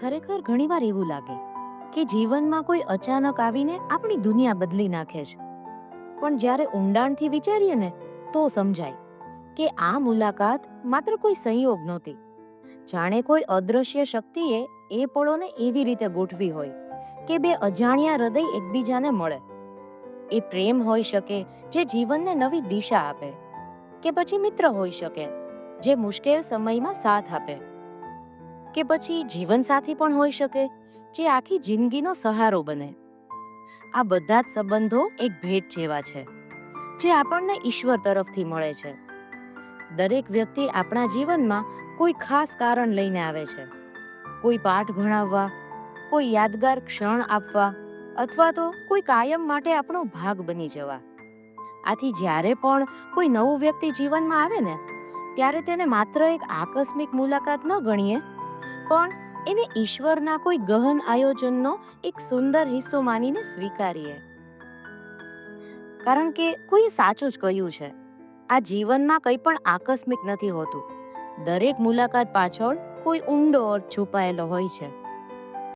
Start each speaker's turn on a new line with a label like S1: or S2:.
S1: ખરેખર ઘણીવાર એવું લાગે કે જીવનમાં કોઈ અચાનક આવીને આપણી દુનિયા બદલી નાખે છે. પણ જ્યારે ઊંડાણથી વિચારીએ ને તો સમજાય કે આ મુલાકાત માત્ર કોઈ સંયોગ નહોતી. જાણે કોઈ અદ્રશ્ય શક્તિએ એ પળોને એવી રીતે ગોઠવી હોય કે બે અજાણ્યા હૃદય એકબીજાને મળે. એ પ્રેમ હોઈ શકે જે જીવનને નવી દિશા આપે, કે પછી મિત્ર હોઈ શકે જે મુશ્કેલ સમયમાં સાથ આપે, કે પછી જીવનસાથી પણ હોઈ શકે જે આખી જિંદગીનો સહારો બને. આ બધા જ સંબંધો એક ભેટ જેવા છે જે આપણને ઈશ્વર તરફથી મળે છે. દરેક વ્યક્તિ આપણા જીવનમાં કોઈ ખાસ કારણ લઈને આવે છે. કોઈ પાઠ ભણાવવા, કોઈ યાદગાર ક્ષણ આપવા, અથવા તો કોઈ કાયમ માટે આપણો ભાગ બની જવા. આથી જ્યારે પણ કોઈ નવું વ્યક્તિ જીવનમાં આવે ને ત્યારે તેને માત્ર એક આકસ્મિક મુલાકાત ન ગણીએ, પણ એને ઈશ્વરના કોઈ ગહન આયોજનનો એક સુંદર હિસ્સો માનીને સ્વીકારીએ. કારણ કે કોઈ સાચું જ કહ્યું છે, આ જીવનમાં કંઈ પણ આકસ્મિક નથી હોતું. દરેક મુલાકાત પાછળ કોઈ ઊંડો અર્થ છુપાયેલો હોય છે.